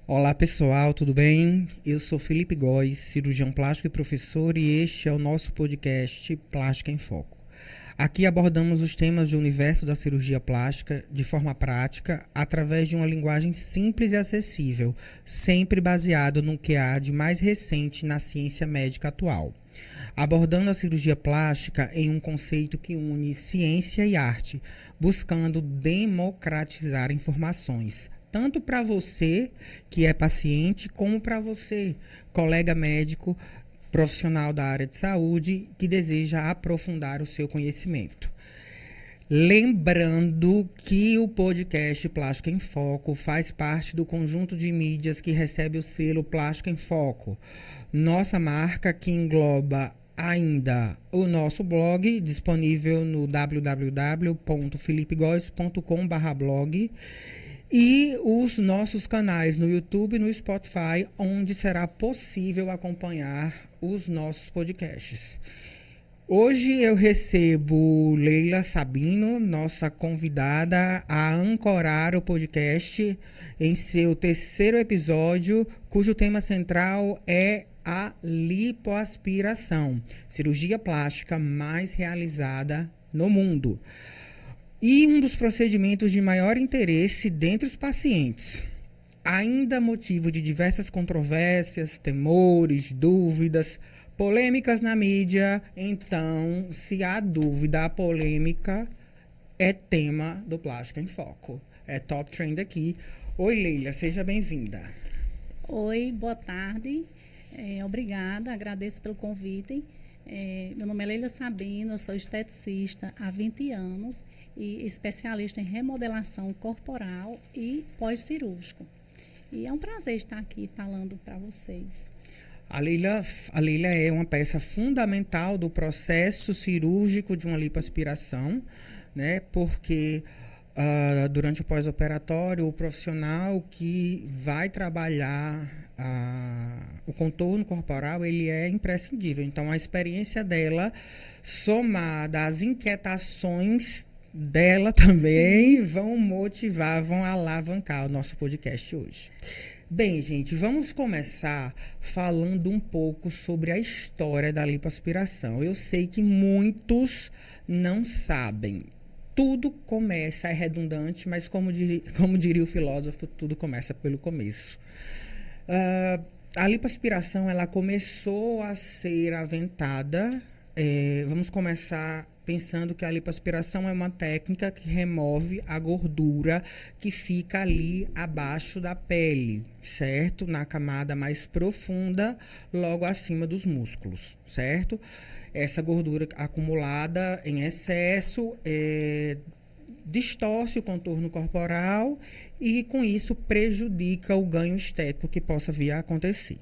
Olá pessoal, tudo bem? Eu sou Felipe Góes, cirurgião plástico e professor, e este é o nosso podcast Plástica em Foco. Aqui abordamos os temas do universo da cirurgia plástica de forma prática, através de uma linguagem simples e acessível, sempre baseado no que há de mais recente na ciência médica atual. Abordando a cirurgia plástica em um conceito que une ciência e arte, buscando democratizar informações, tanto para você que é paciente, como para você, colega médico, profissional da área de saúde, que deseja aprofundar o seu conhecimento. Lembrando que o podcast Plástica em Foco faz parte do conjunto de mídias que recebe o selo Plástica em Foco, nossa marca que engloba ainda o nosso blog, disponível no www.felipegoes.com/blog, e os nossos canais no YouTube e no Spotify, onde será possível acompanhar os nossos podcasts. Hoje eu recebo Leila Sabino, nossa convidada a ancorar o podcast em seu terceiro episódio, cujo tema central é a lipoaspiração, cirurgia plástica mais realizada no mundo. E um dos procedimentos de maior interesse dentre os pacientes. Ainda motivo de diversas controvérsias, temores, dúvidas, polêmicas na mídia. Então, se há dúvida, a polêmica é tema do Plástica em Foco. É top trend aqui. Oi, Leila, seja bem-vinda. Oi, boa tarde. Obrigada, agradeço pelo convite. Meu nome é Leila Sabino, eu sou esteticista há 20 anos e especialista em remodelação corporal e pós-cirúrgico. E é um prazer estar aqui falando para vocês. A Leila é uma peça fundamental do processo cirúrgico de uma lipoaspiração, né? Porque durante o pós-operatório, o profissional que vai trabalhar o contorno corporal, ele é imprescindível. Então, a experiência dela, somada às inquietações dela também, sim, vão motivar, vão alavancar o nosso podcast hoje. Bem, gente, vamos começar falando um pouco sobre a história da lipoaspiração. Eu sei que muitos não sabem. Tudo começa, é redundante, mas como diria o filósofo, tudo começa pelo começo. A lipoaspiração, ela começou a ser aventada. Vamos começar pensando que a lipoaspiração é uma técnica que remove a gordura que fica ali abaixo da pele, certo? Na camada mais profunda, logo acima dos músculos, certo? Essa gordura acumulada em excesso distorce o contorno corporal e, com isso, prejudica o ganho estético que possa vir a acontecer.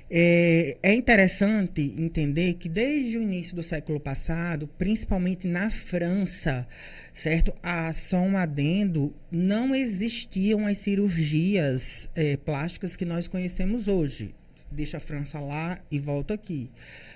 É interessante entender que desde o início do século passado, principalmente na França, certo? Só um adendo, não existiam as cirurgias plásticas que nós conhecemos hoje. Deixa a França lá e volta aqui.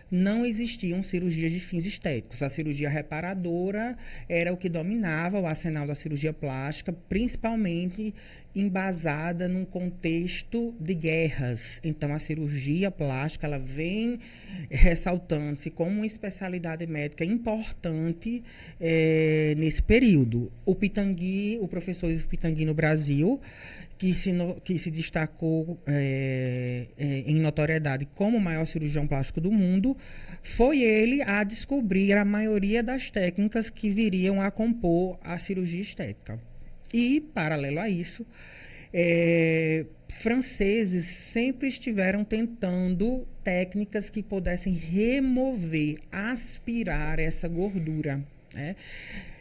Não existiam cirurgias de fins estéticos. A cirurgia reparadora era o que dominava o arsenal da cirurgia plástica, principalmente embasada num contexto de guerras. Então, a cirurgia plástica, ela vem ressaltando-se como uma especialidade médica importante nesse período. O professor Ivo Pitangui no Brasil, que se destacou em notoriedade como o maior cirurgião plástico do mundo, foi ele a descobrir a maioria das técnicas que viriam a compor a cirurgia estética. E, paralelo a isso, franceses sempre estiveram tentando técnicas que pudessem remover, aspirar essa gordura, né?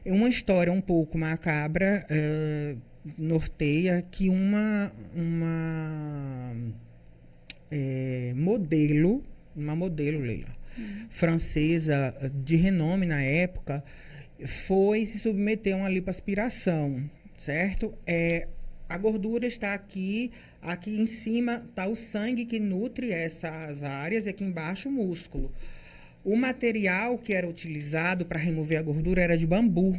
Uma história um pouco macabra norteia que uma modelo, Leila, francesa de renome na época, foi se submeter a uma lipoaspiração, certo? A gordura está aqui em cima está o sangue que nutre essas áreas, e aqui embaixo o músculo. O material que era utilizado para remover a gordura era de bambu,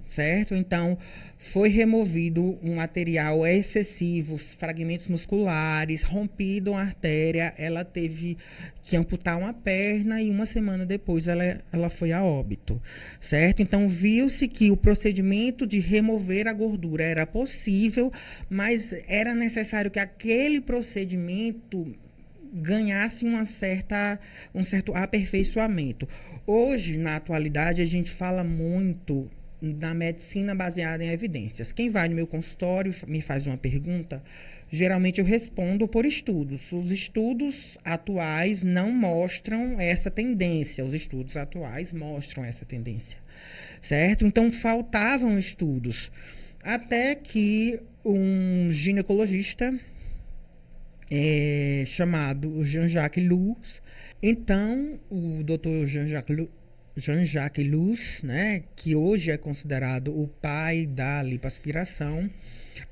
certo? Então, foi removido um material excessivo, fragmentos musculares, rompido uma artéria, ela teve que amputar uma perna e uma semana depois ela foi a óbito, certo? Então, viu-se que o procedimento de remover a gordura era possível, mas era necessário que aquele procedimento ganhasse um certo aperfeiçoamento. Hoje, na atualidade, a gente fala muito na medicina baseada em evidências. Quem vai no meu consultório me faz uma pergunta, geralmente eu respondo por estudos. Os estudos atuais não mostram essa tendência, os estudos atuais mostram essa tendência, certo? Então, faltavam estudos, até que um ginecologista chamado Jean-Jacques Luz. Então, o Dr. Jean-Jacques Luz, né, que hoje é considerado o pai da lipoaspiração,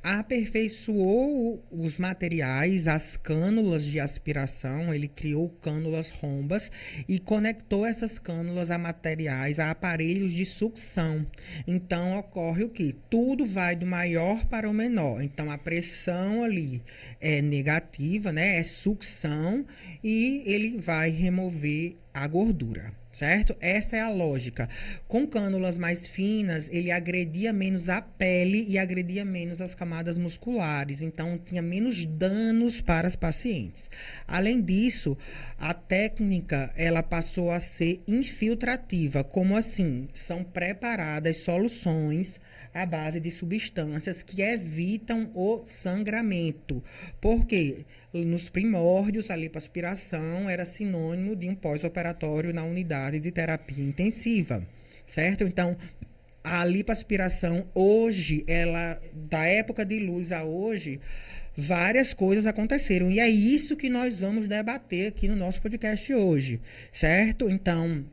aperfeiçoou os materiais, as cânulas de aspiração. Ele criou cânulas rombas e conectou essas cânulas a materiais, a aparelhos de sucção. Então, ocorre o quê? Tudo vai do maior para o menor. Então, a pressão ali é negativa, né? É sucção, e ele vai remover a gordura, certo? Essa é a lógica. Com cânulas mais finas, ele agredia menos a pele e agredia menos as camadas musculares. Então, tinha menos danos para as pacientes. Além disso, a técnica ela passou a ser infiltrativa. Como assim? São preparadas soluções à base de substâncias que evitam o sangramento. Por quê? Nos primórdios, a lipoaspiração era sinônimo de um pós-operatório na unidade de terapia intensiva, certo? Então, a lipoaspiração hoje, da época de Luz a hoje, várias coisas aconteceram. E é isso que nós vamos debater aqui no nosso podcast hoje, certo? Então,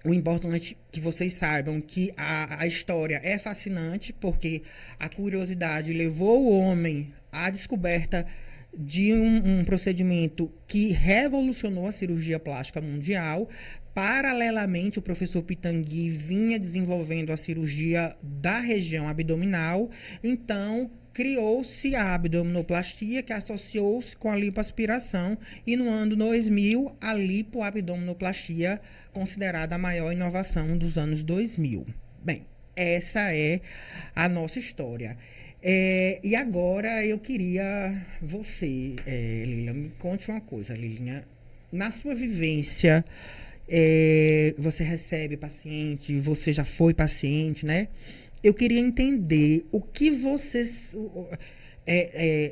o importante é que vocês saibam que a história é fascinante, porque a curiosidade levou o homem à descoberta de um procedimento que revolucionou a cirurgia plástica mundial. Paralelamente, o professor Pitangui vinha desenvolvendo a cirurgia da região abdominal. Então, criou-se a abdominoplastia, que associou-se com a lipoaspiração, e no ano 2000, a lipoabdominoplastia, considerada a maior inovação dos anos 2000. Bem, essa é a nossa história. E agora eu queria você, Lilian, me conte uma coisa, Lilian. Na sua vivência, você recebe paciente, você já foi paciente, né? Eu queria entender o que você,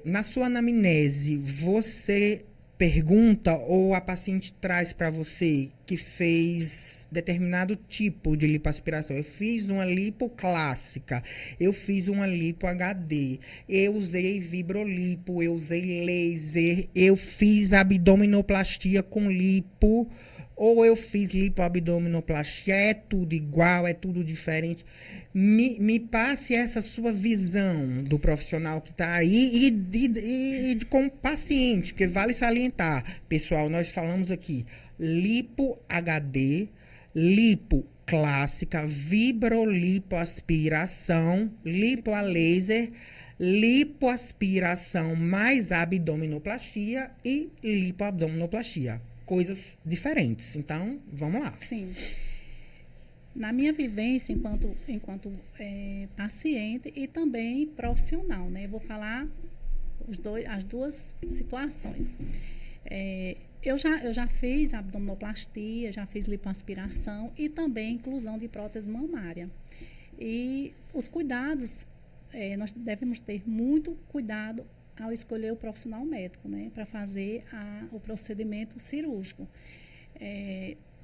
na sua anamnese, você pergunta ou a paciente traz para você que fez determinado tipo de lipoaspiração. Eu fiz uma lipo clássica, eu fiz uma lipo HD, eu usei vibrolipo, eu usei laser, eu fiz abdominoplastia com lipo, ou eu fiz lipoabdominoplastia. É tudo igual, é tudo diferente. Me passe essa sua visão do profissional que está aí e com o paciente, porque vale salientar, pessoal, nós falamos aqui lipo HD, lipo clássica, vibrolipoaspiração, lipo a laser, lipoaspiração mais abdominoplastia e lipoabdominoplastia. Coisas diferentes. Então, vamos lá. Sim. Na minha vivência enquanto paciente e também profissional, né? Eu vou falar as duas situações. Eu já fiz abdominoplastia, já fiz lipoaspiração e também inclusão de prótese mamária. E os cuidados, nós devemos ter muito cuidado ao escolher o profissional médico, né? Para fazer o procedimento cirúrgico.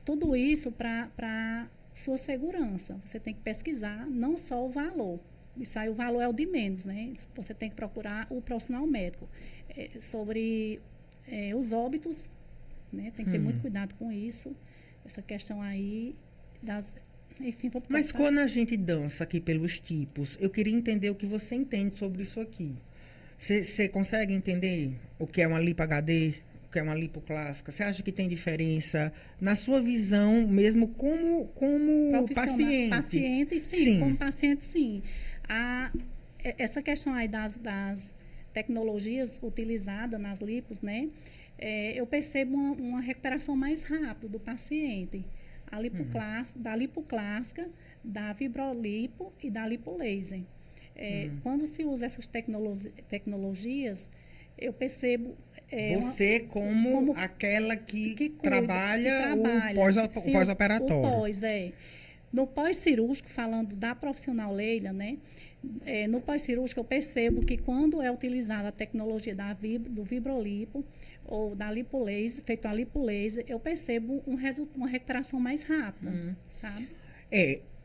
Tudo isso para sua segurança. Você tem que pesquisar não só o valor. Isso aí, o valor é o de menos, né? Você tem que procurar o profissional médico. Sobre os óbitos, né? Tem que ter muito cuidado com isso. Essa questão aí enfim, Mas quando a gente dança aqui pelos tipos, eu queria entender o que você entende sobre isso aqui. Você consegue entender o que é uma lipo HD? que é uma lipoclássica? Você acha que tem diferença na sua visão, mesmo como paciente? Paciente, sim, Sim. como paciente, sim. Essa questão aí das tecnologias utilizadas nas lipos, né? Eu percebo uma recuperação mais rápida do paciente. Da lipoclássica, da vibrolipo e da lipolaser. Quando se usa essas tecnologias, eu percebo... Você como aquela que trabalha o sim, pós-operatório. O pós, No pós-cirúrgico, falando da profissional Leila, né? No pós-cirúrgico, eu percebo que quando é utilizada a tecnologia do vibrolipo ou da lipolaser, feito a lipolaser, eu percebo uma recuperação mais rápida, sabe?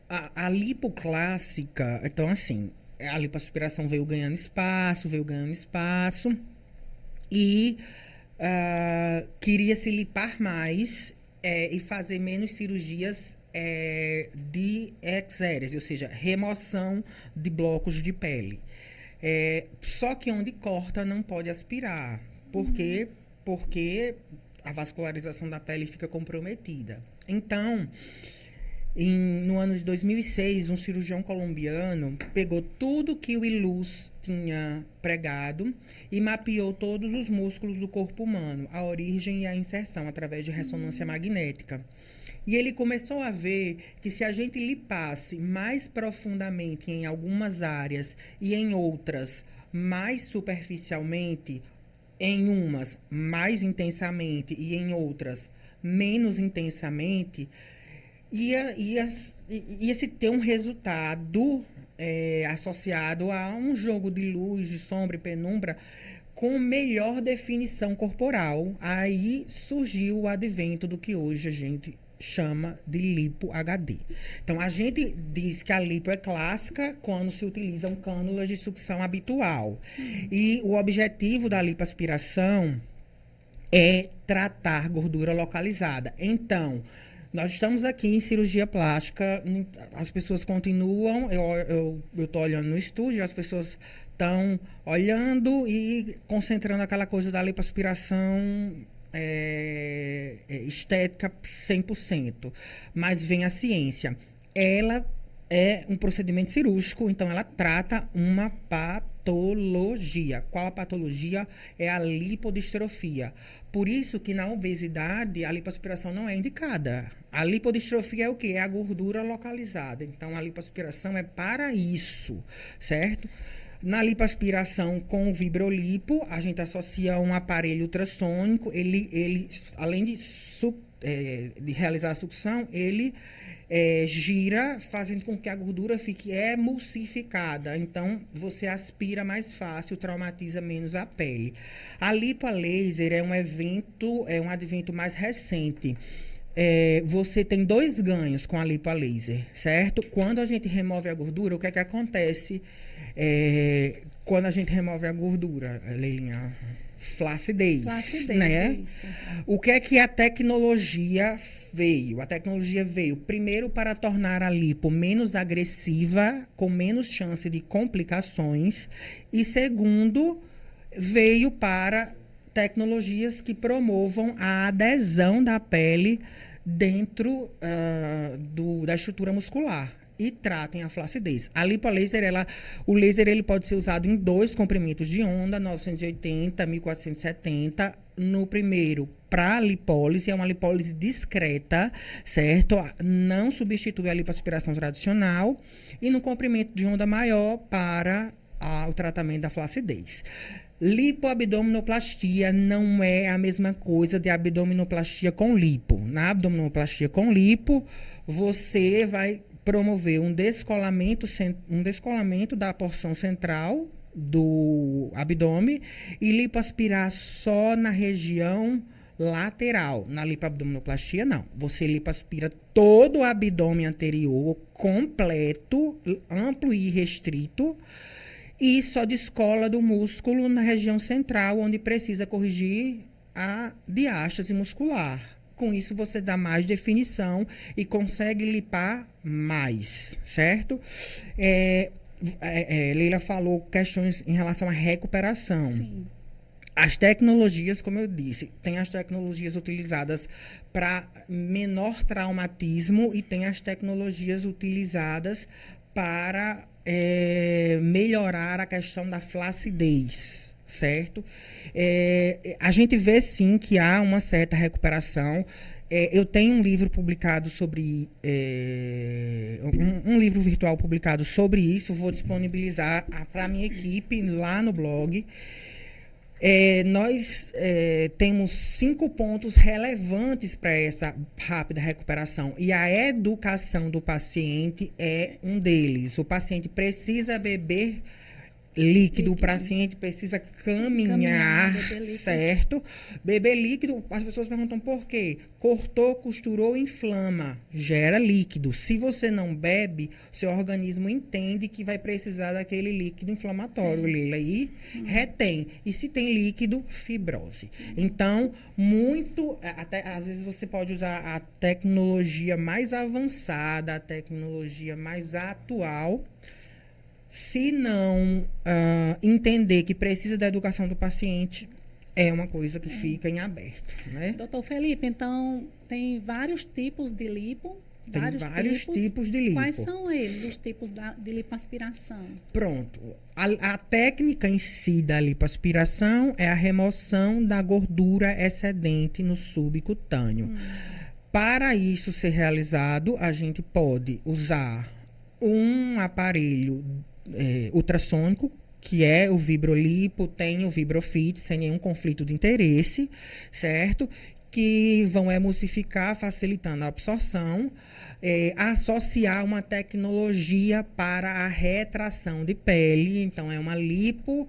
A lipoclássica, então assim, a lipoaspiração veio ganhando espaço, e queria se lipar mais e fazer menos cirurgias de exérese, ou seja, remoção de blocos de pele. Só que onde corta não pode aspirar. Por quê? Porque a vascularização da pele fica comprometida. Então, no ano de 2006, um cirurgião colombiano pegou tudo que o Ilus tinha pregado e mapeou todos os músculos do corpo humano, a origem e a inserção, através de ressonância magnética. E ele começou a ver que se a gente lipasse mais profundamente em algumas áreas e em outras mais superficialmente, em umas mais intensamente e em outras menos intensamente, ia se ter um resultado associado a um jogo de luz, de sombra e penumbra com melhor definição corporal. Aí surgiu o advento do que hoje a gente chama de lipo HD. Então, a gente diz que a lipo é clássica quando se utilizam cânulas de sucção habitual. E o objetivo da lipoaspiração é tratar gordura localizada. Então, nós estamos aqui em cirurgia plástica, as pessoas continuam, eu estou olhando no estúdio, as pessoas estão olhando e concentrando aquela coisa da lipoaspiração estética 100%. Mas vem a ciência. Ela é um procedimento cirúrgico, então ela trata uma patologia. Qual a patologia? É a lipodistrofia. Por isso que na obesidade a lipoaspiração não é indicada. A lipodistrofia é o quê? É a gordura localizada. Então a lipoaspiração é para isso, certo? Na lipoaspiração com o vibrolipo, a gente associa um aparelho ultrassônico. Ele além de realizar a sucção, ele gira, fazendo com que a gordura fique emulsificada. Então, você aspira mais fácil, traumatiza menos a pele. A lipolaser é um advento mais recente. Você tem 2 ganhos com a lipolaser, certo? Quando a gente remove a gordura, o que é que acontece quando a gente remove a gordura, Leilinha? Flacidez, né? Isso. O que é que a tecnologia veio? A tecnologia veio, primeiro, para tornar a lipo menos agressiva, com menos chance de complicações, e segundo, veio para tecnologias que promovam a adesão da pele dentro da estrutura muscular e tratem a flacidez. A lipolaser, o laser ele pode ser usado em 2 comprimentos de onda, 980, 1470. No primeiro, para lipólise, é uma lipólise discreta, certo? Não substitui a lipoaspiração tradicional. E no comprimento de onda maior, para o tratamento da flacidez. Lipoabdominoplastia não é a mesma coisa de abdominoplastia com lipo. Na abdominoplastia com lipo, você vai promover um descolamento da porção central do abdômen e lipoaspirar só na região lateral. Na lipoabdominoplastia, não. Você lipoaspira todo o abdômen anterior completo, amplo e restrito, e só descola do músculo na região central, onde precisa corrigir a diástase muscular. Com isso, você dá mais definição e consegue lipar mais, certo? Leila falou questões em relação à recuperação. Sim. As tecnologias, como eu disse, tem as tecnologias utilizadas para menor traumatismo e tem as tecnologias utilizadas para melhorar a questão da flacidez, certo? A gente vê sim que há uma certa recuperação. Eu tenho um livro publicado sobre um livro virtual publicado sobre isso. Vou disponibilizar para a minha equipe lá no blog. Nós temos 5 pontos relevantes para essa rápida recuperação. E a educação do paciente é um deles. O paciente precisa beber líquido, o paciente precisa caminhar, certo? Beber líquido, as pessoas perguntam por quê? Cortou, costurou, inflama, gera líquido. Se você não bebe, seu organismo entende que vai precisar daquele líquido inflamatório. Ele aí retém. E se tem líquido, fibrose. Então, até às vezes você pode usar a tecnologia mais avançada, a tecnologia mais atual. Se não entender que precisa da educação do paciente, é uma coisa que fica em aberto, né? Doutor Felipe, então, tem vários tipos de lipo? Tem vários tipos de lipo. Quais são eles, os tipos de lipoaspiração? Pronto. A técnica em si da lipoaspiração é a remoção da gordura excedente no subcutâneo. Para isso ser realizado, a gente pode usar um aparelho ultrassônico, que é o Vibrolipo, tem o Vibrofit, sem nenhum conflito de interesse, certo? Que vão emulsificar, facilitando a absorção, associar uma tecnologia para a retração de pele. Então, é uma lipo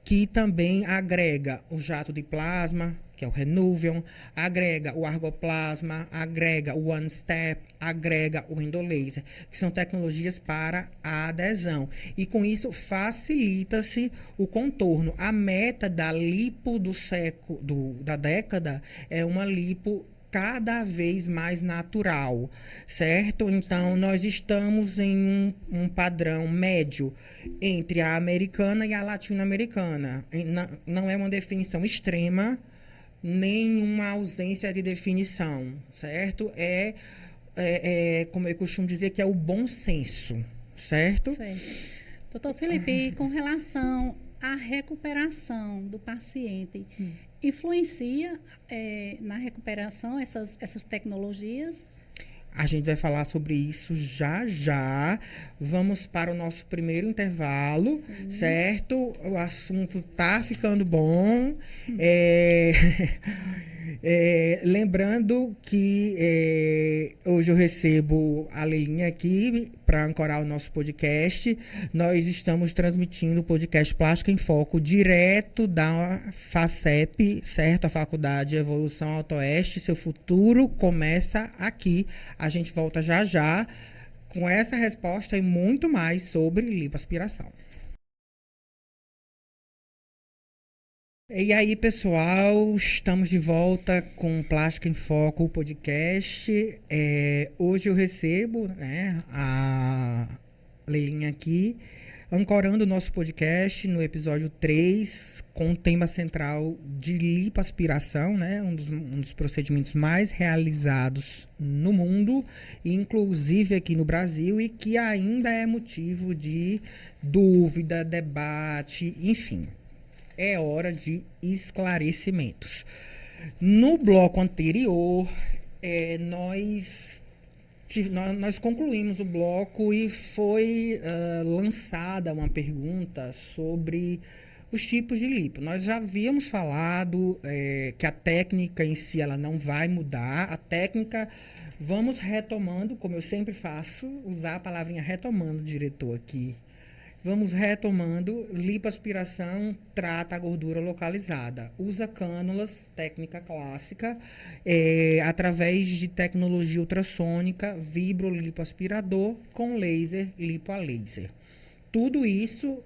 que também agrega o jato de plasma, que é o Renuvion, agrega o argoplasma, agrega o One Step, agrega o endolaser, que são tecnologias para a adesão. E com isso facilita-se o contorno. A meta da lipo da década é uma lipo cada vez mais natural, certo? Então, nós estamos em um padrão médio entre a americana e a latino-americana. Não é uma definição extrema, nem uma ausência de definição, certo? Como eu costumo dizer, que é o bom senso, certo? Certo. Doutor Felipe, com relação à recuperação do paciente, influencia na recuperação essas tecnologias? A gente vai falar sobre isso já já. Vamos para o nosso primeiro intervalo, certo? O assunto tá ficando bom. Lembrando que hoje eu recebo a Leilinha aqui para ancorar o nosso podcast. Nós estamos transmitindo o podcast Plástica em Foco direto da FACEP, certo? A Faculdade Evolução Alto-Oeste. Seu futuro começa aqui. A gente volta já já com essa resposta e muito mais sobre lipoaspiração. E aí, pessoal, estamos de volta com Plástica em Foco, o podcast. Hoje eu recebo a Leilinha aqui, ancorando o nosso podcast no episódio 3, com o tema central de lipoaspiração, né? Um dos procedimentos mais realizados no mundo, inclusive aqui no Brasil, e que ainda é motivo de dúvida, debate, enfim. É hora de esclarecimentos. No bloco anterior, nós concluímos o bloco e foi lançada uma pergunta sobre os tipos de lipo. Nós já havíamos falado que a técnica em si ela não vai mudar. A técnica, vamos retomando, como eu sempre faço, usar a palavrinha retomando, diretor, aqui. Vamos retomando. Lipoaspiração trata a gordura localizada. Usa cânulas, técnica clássica, através de tecnologia ultrassônica, vibrolipoaspirador com laser, lipo a laser. Tudo isso,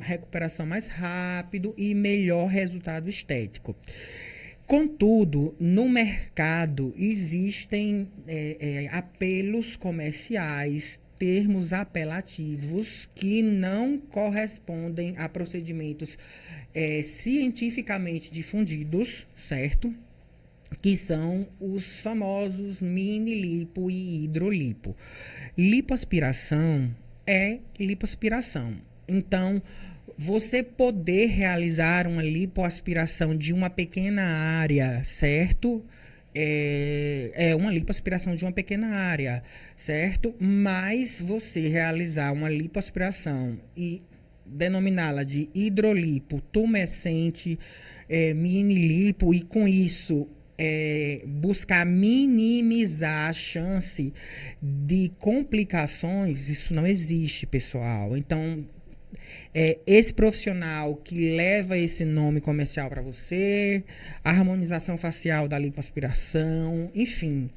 recuperação mais rápido e melhor resultado estético. Contudo, no mercado existem apelos comerciais, termos apelativos que não correspondem a procedimentos cientificamente difundidos, certo? Que são os famosos mini-lipo e hidrolipo. Lipoaspiração é lipoaspiração. Então, você poder realizar uma lipoaspiração de uma pequena área, certo? É uma lipoaspiração de uma pequena área, certo? Mas você realizar uma lipoaspiração e denominá-la de hidrolipo, tumescente, mini lipo, e com isso buscar minimizar a chance de complicações, isso não existe, pessoal. Então, esse profissional que leva esse nome comercial para você, a harmonização facial da lipoaspiração, enfim.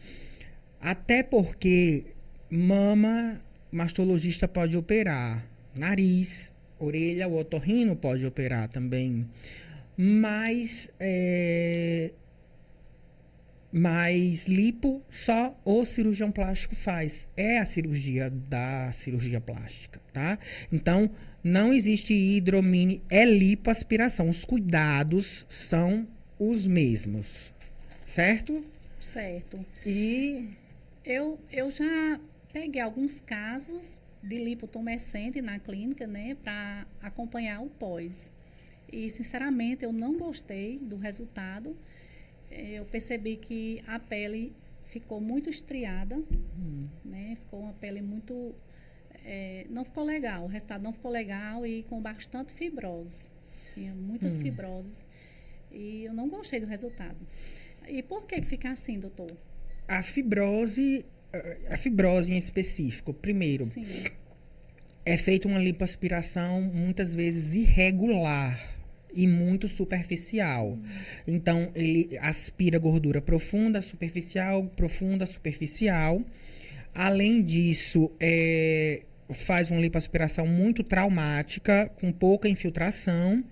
Até porque mama, mastologista pode operar, nariz, orelha, o otorrino pode operar também. Mas lipo só o cirurgião plástico faz. É a cirurgia da cirurgia plástica, tá? Então, não existe hidromini, é lipoaspiração. Os cuidados são os mesmos, certo? Certo. E eu já peguei alguns casos de lipotumescente na clínica, né, para acompanhar o pós. E, sinceramente, eu não gostei do resultado. Eu percebi que a pele ficou muito estriada, né? Ficou uma pele muito... não ficou legal, o resultado não ficou legal e com bastante fibrose. Tinha muitas fibroses e eu não gostei do resultado. E por que fica assim, doutor? a fibrose em específico, primeiro, Sim. é feita uma lipoaspiração muitas vezes irregular e muito superficial. Então, ele aspira gordura profunda, superficial. Além disso, faz uma lipoaspiração muito traumática, com pouca infiltração.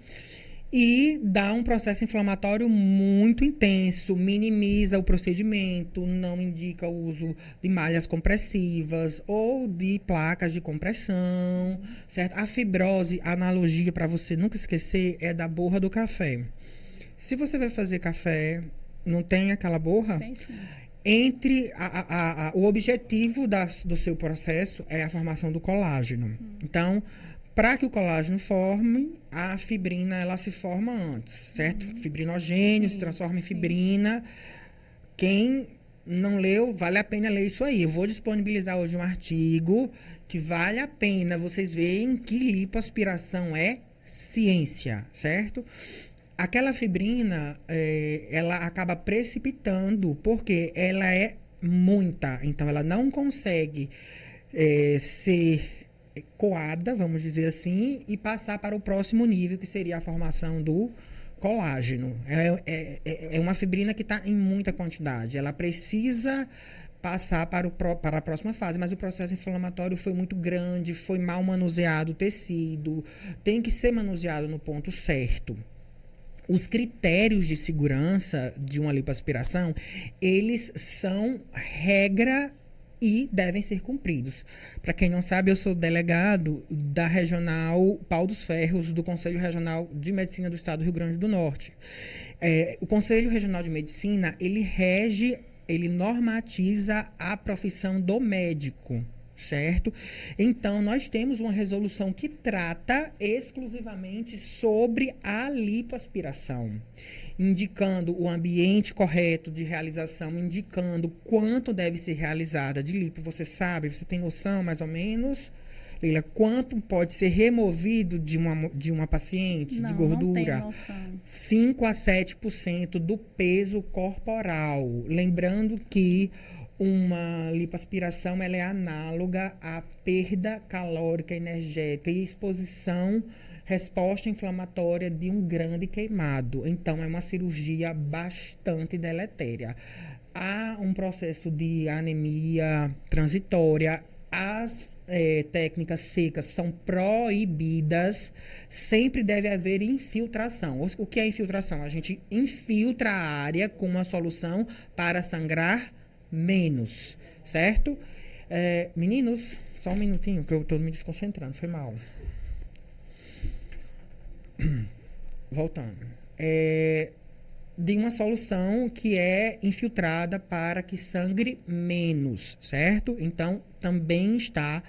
E dá um processo inflamatório muito intenso, minimiza o procedimento, não indica o uso de malhas compressivas ou de placas de compressão, certo? A fibrose, a analogia para você nunca esquecer, é da borra do café. Se você vai fazer café, não tem aquela borra? Tem sim. O objetivo do seu processo é a formação do colágeno. Então, para que o colágeno forme, a fibrina ela se forma antes, certo? Fibrinogênio se transforma em fibrina. Quem não leu, vale a pena ler isso aí. Eu vou disponibilizar hoje um artigo que vale a pena vocês verem que lipoaspiração é ciência, certo? Aquela fibrina, ela acaba precipitando, porque ela é muita. Então, ela não consegue ser coada, vamos dizer assim, e passar para o próximo nível, que seria a formação do colágeno. É uma fibrina que está em muita quantidade. Ela precisa passar para a próxima fase, mas o processo inflamatório foi muito grande, foi mal manuseado o tecido, tem que ser manuseado no ponto certo. Os critérios de segurança de uma lipoaspiração, eles são regra e devem ser cumpridos. Para quem não sabe, eu sou delegado da Regional Pau dos Ferros, do Conselho Regional de Medicina do Estado do Rio Grande do Norte. O Conselho Regional de Medicina, ele normatiza a profissão do médico, certo? Então, nós temos uma resolução que trata exclusivamente sobre a lipoaspiração, indicando o ambiente correto de realização, indicando quanto deve ser realizada de lipo. Você sabe, você tem noção, mais ou menos, Leila, quanto pode ser removido de uma paciente de gordura? Não tenho noção. 5 a 7% do peso corporal. Lembrando que uma lipoaspiração ela é análoga à perda calórica energética e exposição, resposta inflamatória de um grande queimado. Então, é uma cirurgia bastante deletéria. Há um processo de anemia transitória. As técnicas secas são proibidas. Sempre deve haver infiltração. O que é infiltração? A gente infiltra a área com uma solução para sangrar menos, certo? Meninos, Só um minutinho, que eu tô me desconcentrando, foi mal. Voltando. De uma solução que é infiltrada para que sangre menos, certo? Então, também está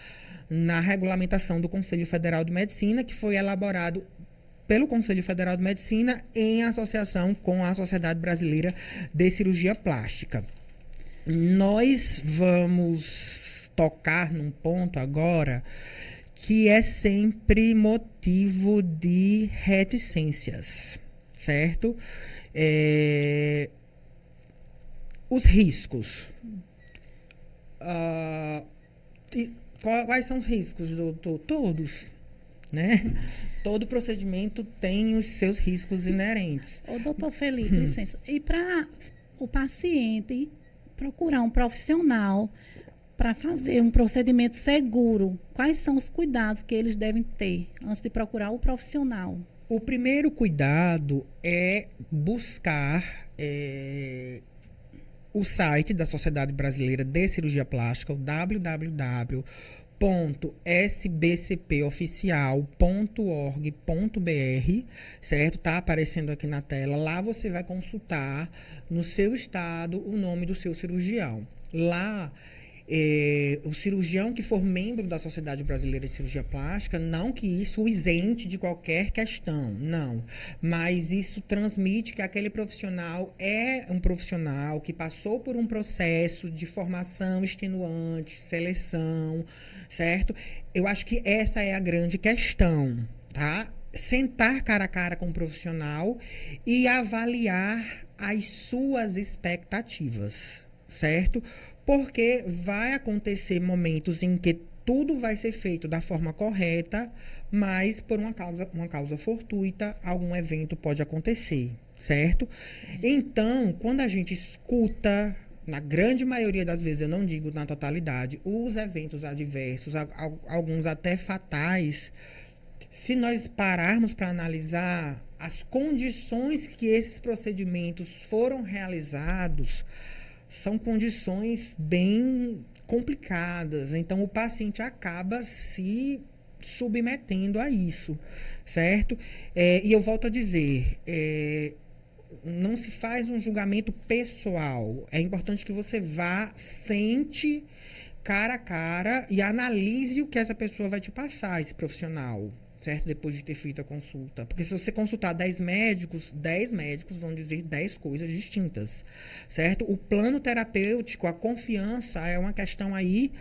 na regulamentação do Conselho Federal de Medicina, que foi elaborado pelo Conselho Federal de Medicina em associação com a Sociedade Brasileira de Cirurgia Plástica. Nós vamos tocar num ponto agora que é sempre motivo de reticências, certo? Os riscos. Quais são os riscos, doutor? Todos, né? Todo procedimento tem os seus riscos inerentes. Ô, doutor Felipe, licença. E para o paciente procurar um profissional para fazer um procedimento seguro, quais são os cuidados que eles devem ter antes de procurar o profissional? O primeiro cuidado é buscar o site da Sociedade Brasileira de Cirurgia Plástica, o www.sbcpoficial.org.br, certo? Tá aparecendo aqui na tela. Lá você vai consultar no seu estado o nome do seu cirurgião. Lá, o cirurgião que for membro da Sociedade Brasileira de Cirurgia Plástica, não que isso o isente de qualquer questão, não. Mas isso transmite que aquele profissional é um profissional que passou por um processo de formação extenuante, seleção, certo? Eu acho que essa é a grande questão, tá? Sentar cara a cara com o profissional e avaliar as suas expectativas, certo? Porque vai acontecer momentos em que tudo vai ser feito da forma correta, mas por uma causa fortuita, algum evento pode acontecer, certo? Então, quando a gente escuta, na grande maioria das vezes, eu não digo na totalidade, os eventos adversos, alguns até fatais, se nós pararmos para analisar as condições que esses procedimentos foram realizados, são condições bem complicadas. Então, o paciente acaba se submetendo a isso, certo? E eu volto a dizer, não se faz um julgamento pessoal. É importante que você vá, sente cara a cara e analise o que essa pessoa vai te passar, esse profissional, certo? Depois de ter feito a consulta. Porque se você consultar 10 médicos vão dizer 10 coisas distintas, certo? O plano terapêutico, a confiança é uma questão aí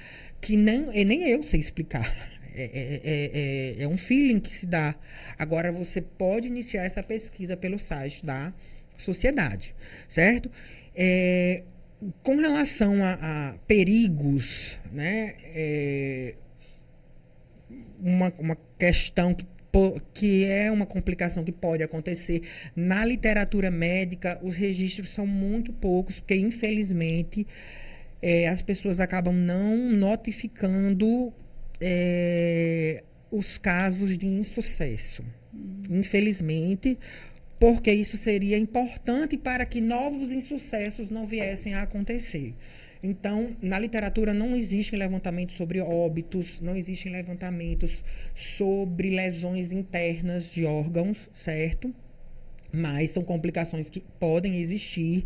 que nem eu sei explicar. É um feeling que se dá. Agora, você pode iniciar essa pesquisa pelo site da sociedade, certo? Com relação a perigos, né? Uma questão que é uma complicação que pode acontecer. Na literatura médica, os registros são muito poucos, porque, infelizmente, as pessoas acabam não notificando os casos de insucesso. Infelizmente, porque isso seria importante para que novos insucessos não viessem a acontecer. Então, na literatura não existem levantamentos sobre óbitos, não existem levantamentos sobre lesões internas de órgãos, certo? Mas são complicações que podem existir.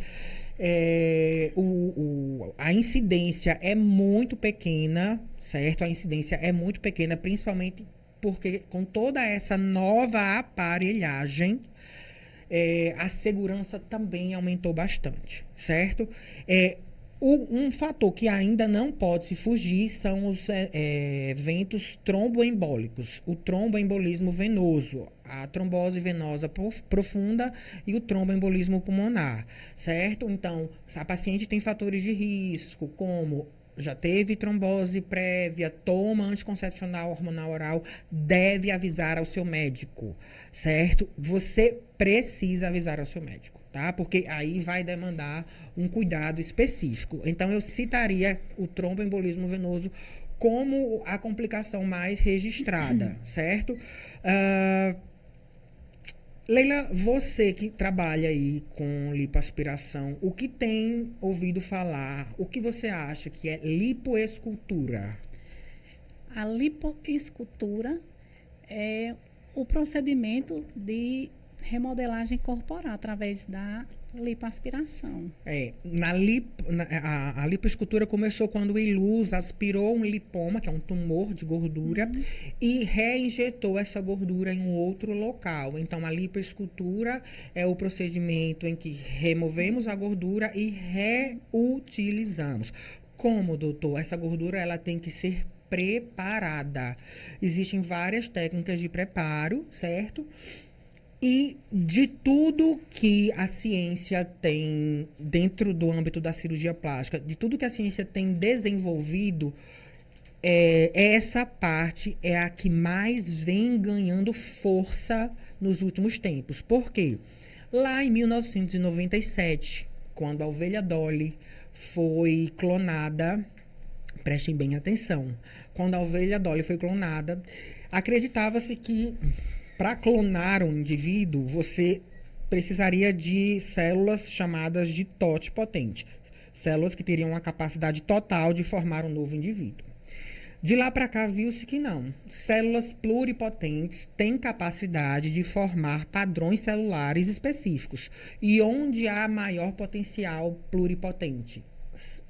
A incidência é muito pequena, certo? A incidência é muito pequena, principalmente porque com toda essa nova aparelhagem, a segurança também aumentou bastante, certo? Um fator que ainda não pode se fugir são os eventos tromboembólicos. O tromboembolismo venoso, a trombose venosa profunda e o tromboembolismo pulmonar, certo? Então, se a paciente tem fatores de risco, como já teve trombose prévia, toma anticoncepcional hormonal oral, deve avisar ao seu médico, certo? Você precisa avisar ao seu médico, tá? Porque aí vai demandar um cuidado específico. Então, eu citaria o tromboembolismo venoso como a complicação mais registrada, certo? Leila, você que trabalha aí com lipoaspiração, o que tem ouvido falar, o que você acha que é lipoescultura? A lipoescultura é o procedimento de remodelagem corporal através da lipoaspiração. A lipoescultura começou quando o Ilus aspirou um lipoma, que é um tumor de gordura, e reinjetou essa gordura em um outro local. Então, a lipoescultura é o procedimento em que removemos a gordura e reutilizamos. Como, doutor? Essa gordura ela tem que ser preparada. Existem várias técnicas de preparo, certo? E de tudo que a ciência tem dentro do âmbito da cirurgia plástica, de tudo que a ciência tem desenvolvido, essa parte é a que mais vem ganhando força nos últimos tempos. Por quê? Lá em 1997, quando a ovelha Dolly foi clonada, prestem bem atenção, quando a ovelha Dolly foi clonada, acreditava-se que para clonar um indivíduo, você precisaria de células chamadas de totipotente. Células que teriam a capacidade total de formar um novo indivíduo. De lá para cá, viu-se que não. Células pluripotentes têm capacidade de formar padrões celulares específicos. E onde há maior potencial pluripotente?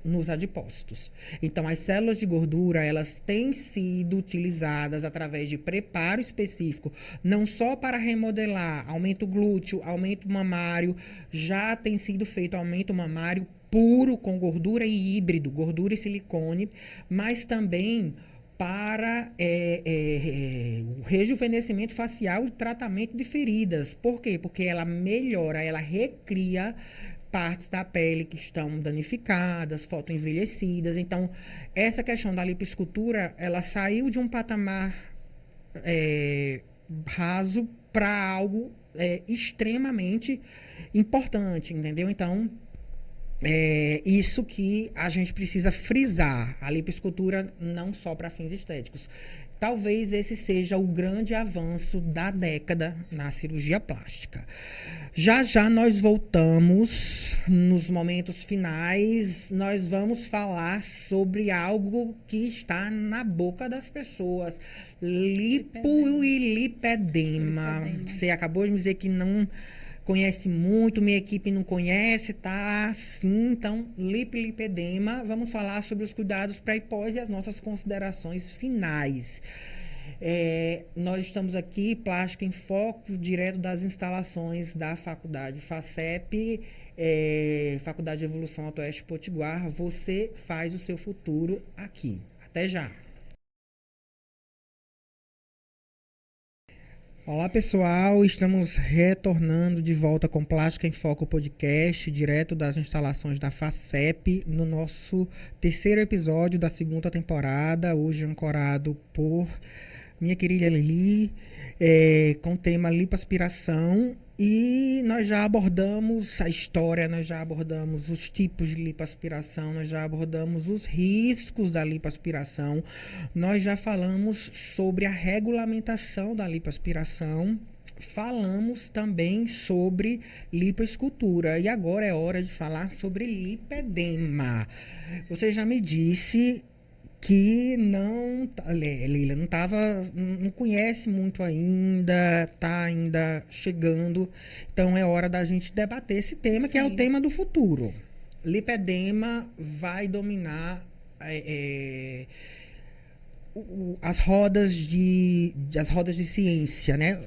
Nos adipócitos. Então, as células de gordura, elas têm sido utilizadas através de preparo específico, não só para remodelar aumento glúteo, aumento mamário, já tem sido feito aumento mamário puro com gordura e híbrido, gordura e silicone, mas também para o rejuvenescimento facial e tratamento de feridas. Por quê? Porque ela melhora, ela recria partes da pele que estão danificadas, fotoenvelhecidas. Então, essa questão da lipoescultura, ela saiu de um patamar raso para algo extremamente importante, entendeu? Então, isso que a gente precisa frisar. A lipoescultura não só para fins estéticos. Talvez esse seja o grande avanço da década na cirurgia plástica. Já já nós voltamos, nos momentos finais, nós vamos falar sobre algo que está na boca das pessoas. Lipo e lipedema. Você acabou de me dizer que não conhece muito, minha equipe não conhece, tá? Sim, então, lipo e lipedema. Vamos falar sobre os cuidados pré e pós e as nossas considerações finais. Nós estamos aqui, Plástica em Foco, direto das instalações da faculdade FACEP, Faculdade de Evolução Autoeste Potiguar. Você faz o seu futuro aqui. Até já! Olá, pessoal, estamos retornando de volta com Plástica em Foco Podcast, direto das instalações da FACEP, no nosso terceiro episódio da segunda temporada, hoje ancorado por minha querida Lili, com o tema lipoaspiração. E nós já abordamos a história, nós já abordamos os tipos de lipoaspiração, nós já abordamos os riscos da lipoaspiração, nós já falamos sobre a regulamentação da lipoaspiração, falamos também sobre lipoescultura e agora é hora de falar sobre lipedema. Você já me disse que Leila não conhece muito ainda, está ainda chegando, então é hora da gente debater esse tema. Sim. Que é o tema do futuro. Lipedema vai dominar as rodas de ciência, né?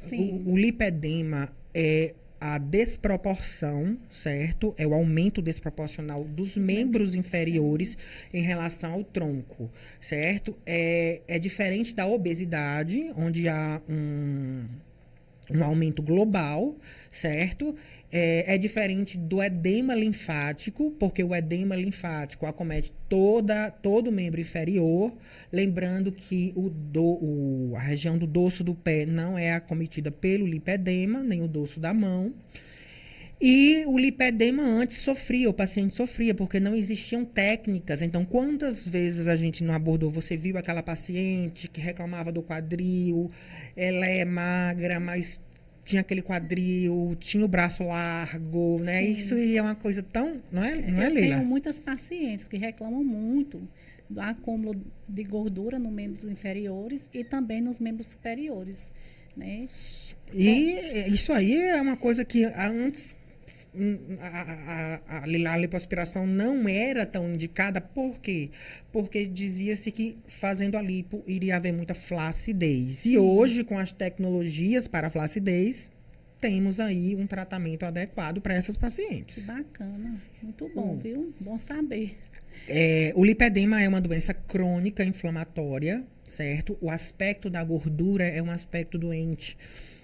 O lipedema é a desproporção, certo? É o aumento desproporcional dos membros inferiores em relação ao tronco, certo? É diferente da obesidade, onde há um aumento global, certo? É diferente do edema linfático, porque o edema linfático acomete todo o membro inferior. Lembrando que a região do dorso do pé não é acometida pelo lipedema, nem o dorso da mão. E o lipedema antes o paciente sofria, porque não existiam técnicas. Então, quantas vezes a gente não abordou? Você viu aquela paciente que reclamava do quadril, ela é magra, mas tinha aquele quadril, tinha o braço largo, né? Sim. Isso é uma coisa tão... Não é, Leila? Eu tenho muitas pacientes que reclamam muito do acúmulo de gordura nos membros inferiores e também nos membros superiores, né? E isso aí é uma coisa que antes a lipoaspiração não era tão indicada. Por quê? Porque dizia-se que fazendo a lipo iria haver muita flacidez. E hoje, com as tecnologias para a flacidez, temos aí um tratamento adequado para essas Que pacientes. bacana, muito bom, viu? Bom saber. O lipedema é uma doença crônica inflamatória, certo? O aspecto da gordura é um aspecto doente,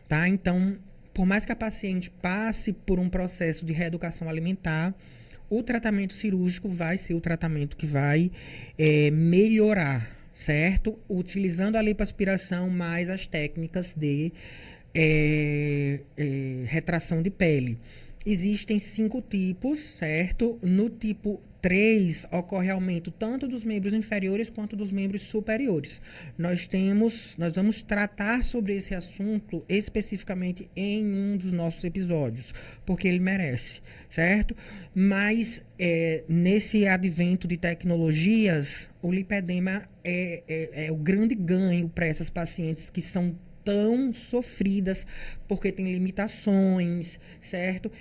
tá? Então, por mais que a paciente passe por um processo de reeducação alimentar, o tratamento cirúrgico vai ser o tratamento que vai melhorar, certo? Utilizando a lipoaspiração mais as técnicas de retração de pele. Existem 5 tipos, certo? No tipo 3, ocorre aumento tanto dos membros inferiores quanto dos membros superiores. Nós vamos tratar sobre esse assunto especificamente em um dos nossos episódios, porque ele merece, certo? Mas nesse advento de tecnologias, o lipedema é o grande ganho para essas pacientes que são tão sofridas porque tem limitações, certo?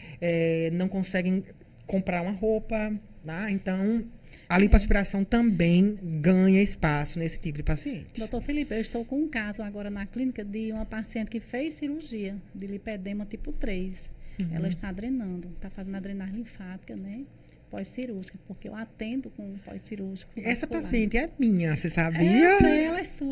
Não conseguem comprar uma roupa, tá? Então, a lipoaspiração também ganha espaço nesse tipo de paciente. Doutor Felipe, eu estou com um caso agora na clínica de uma paciente que fez cirurgia de lipedema tipo 3. Ela está drenando, está fazendo a drenagem linfática, né? Pós-cirúrgica, porque eu atendo com pós-cirúrgico. Essa vascular. paciente é minha, você sabia? Essa, ela é sua.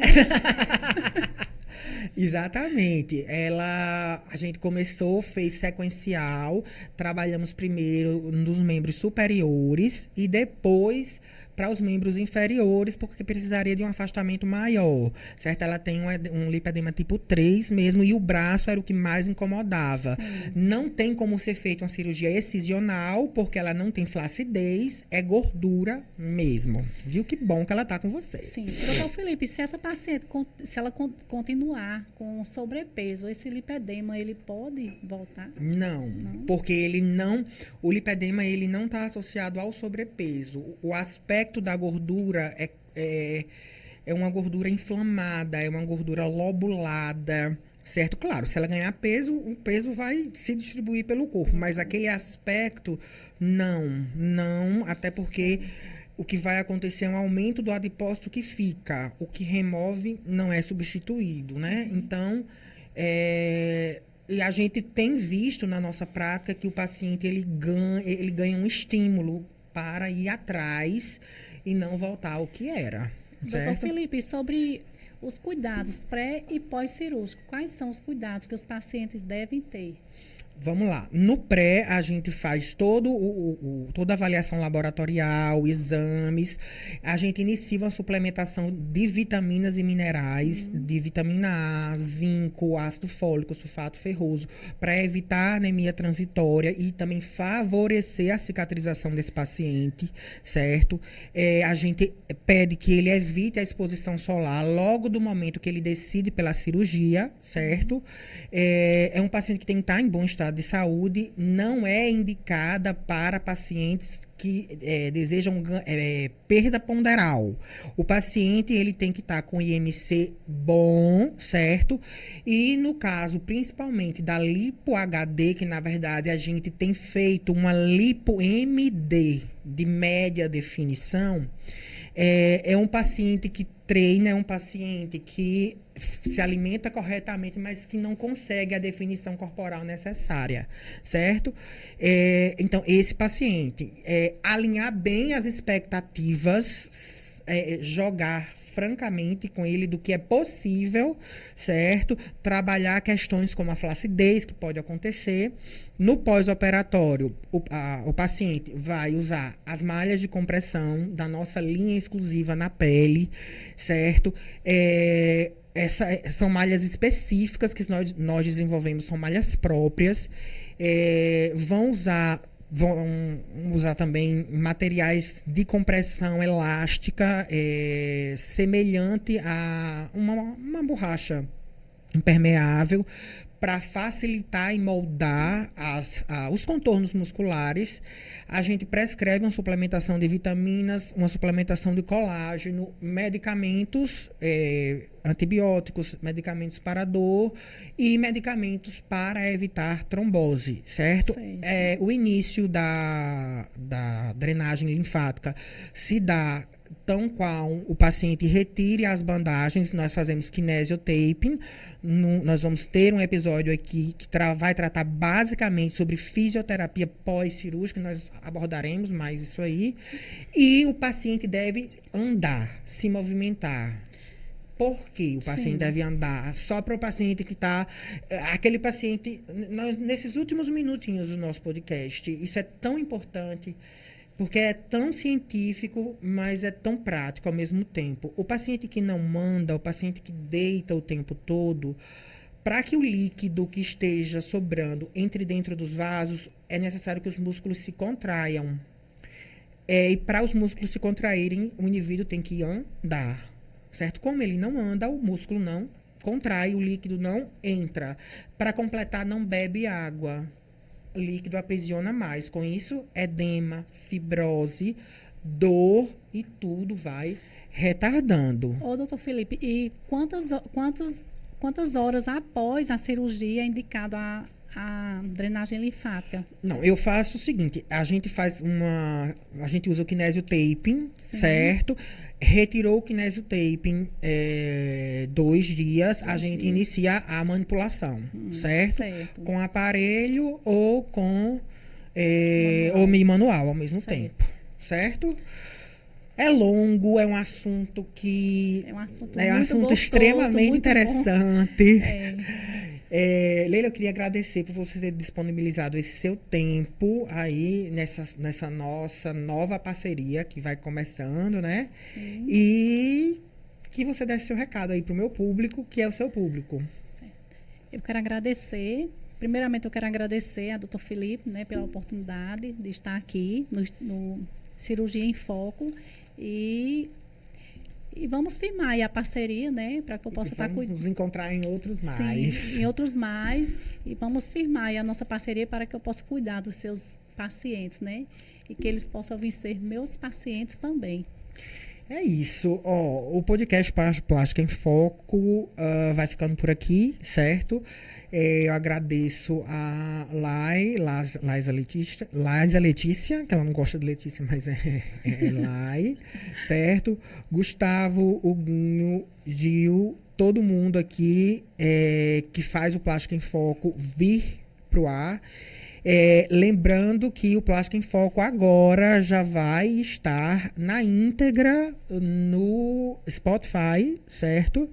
Exatamente. A gente começou, fez sequencial, trabalhamos primeiro nos membros superiores e depois para os membros inferiores, porque precisaria de um afastamento maior, certo? Ela tem um lipedema tipo 3 mesmo, e o braço era o que mais incomodava. Não tem como ser feita uma cirurgia excisional, porque ela não tem flacidez, é gordura mesmo. Viu que bom que ela tá com você. Sim. Doutor Felipe, se essa paciente, se ela continuar com sobrepeso, esse lipedema, ele pode voltar? Não, porque o lipedema ele não está associado ao sobrepeso. O aspecto da gordura é uma gordura inflamada, é uma gordura lobulada, certo? Claro, se ela ganhar peso, o peso vai se distribuir pelo corpo, mas aquele aspecto, não, até porque o que vai acontecer é um aumento do adipócito que fica, o que remove não é substituído, né? Então, e a gente tem visto na nossa prática que o paciente ele ganha um estímulo para ir atrás e não voltar ao que era. Doutor Certo? Felipe, sobre os cuidados pré e pós-cirúrgico, quais são os cuidados que os pacientes devem ter? Vamos lá. No pré, a gente faz toda a avaliação laboratorial, exames. A gente inicia uma suplementação de vitaminas e minerais, de vitamina A, zinco, ácido fólico, sulfato ferroso, para evitar a anemia transitória e também favorecer a cicatrização desse paciente, certo? A gente pede que ele evite a exposição solar logo do momento que ele decide pela cirurgia, certo? É um paciente que tem que estar em bom estado de saúde, não é indicada para pacientes que desejam perda ponderal. O paciente ele tem que estar com IMC bom, certo? E no caso, principalmente da lipo HD, que na verdade a gente tem feito uma lipo MD de média definição, é um paciente que treina, é um paciente que se alimenta corretamente, mas que não consegue a definição corporal necessária, certo? Então, esse paciente, alinhar bem as expectativas, jogar francamente com ele do que é possível, certo? Trabalhar questões como a flacidez, que pode acontecer. No pós-operatório, o paciente vai usar as malhas de compressão da nossa linha exclusiva na pele, certo? São malhas específicas que nós desenvolvemos, são malhas próprias. Vão usar também materiais de compressão elástica, semelhante a uma borracha impermeável, para facilitar e moldar os contornos musculares, a gente prescreve uma suplementação de vitaminas, uma suplementação de colágeno, medicamentos, antibióticos, medicamentos para dor e medicamentos para evitar trombose, certo? O início da drenagem linfática se dá tão qual o paciente retire as bandagens, nós fazemos kinesiotaping. Nós vamos ter um episódio aqui que vai tratar basicamente sobre fisioterapia pós-cirúrgica, nós abordaremos mais isso aí. E o paciente deve andar, se movimentar. Por que o paciente deve andar? Só para o paciente que está... Aquele paciente... Nesses últimos minutinhos do nosso podcast, isso é tão importante... Porque é tão científico, mas é tão prático ao mesmo tempo. O paciente que não manda, o paciente que deita o tempo todo, para que o líquido que esteja sobrando entre dentro dos vasos, é necessário que os músculos se contraiam. E para os músculos se contraírem, o indivíduo tem que andar, certo? Como ele não anda, o músculo não contrai, o líquido não entra. Para completar, não bebe água. O líquido aprisiona mais. Com isso, edema, fibrose, dor e tudo vai retardando. Ô, doutor Felipe, e quantas horas após a cirurgia é indicado a drenagem linfática? Não, eu faço o seguinte, a gente usa o kinesiotaping, certo? Retirou o kinesiotaping 2 dias, a gente inicia a manipulação, certo? Com aparelho ou com manual ao mesmo tempo, certo? É longo, é um assunto que... É um assunto, gostoso, extremamente interessante. Leila, eu queria agradecer por você ter disponibilizado esse seu tempo aí nessa nossa nova parceria que vai começando, né? Sim. E que você desse seu recado aí pro meu público, que é o seu público. Certo. Eu quero agradecer. Primeiramente, eu quero agradecer a doutor Felipe, né, pela oportunidade de estar aqui no Cirurgia em Foco. E vamos firmar aí a parceria, né? Para que eu possa estar cuidando. Vamos nos encontrar em outros mais. Sim, em outros mais. E vamos firmar aí a nossa parceria para que eu possa cuidar dos seus pacientes, né? E que eles possam vir ser meus pacientes também. É isso. O podcast Plástica em Foco vai ficando por aqui, certo? Eu agradeço a Laisa Letícia, que ela não gosta de Letícia, mas é Lai, certo? Gustavo, Huguinho, Gil, todo mundo aqui que faz o Plástica em Foco vir pro ar. Lembrando que o Plástica em Foco agora já vai estar na íntegra no Spotify, certo?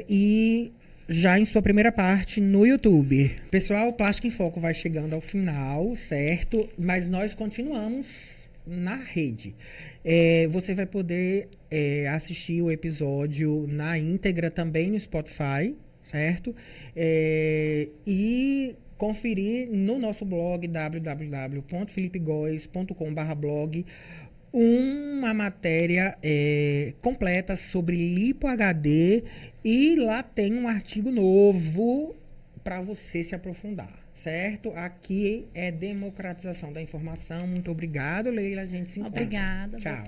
E já em sua primeira parte no YouTube. Pessoal, o Plástica em Foco vai chegando ao final, certo? Mas nós continuamos na rede. Você vai poder assistir o episódio na íntegra também no Spotify, certo? E conferir no nosso blog www.felipegoes.com/blog uma matéria completa sobre LipoHD e lá tem um artigo novo para você se aprofundar, certo? Aqui é democratização da informação. Muito obrigado, Leila. A gente se encontra. Obrigada. Tchau.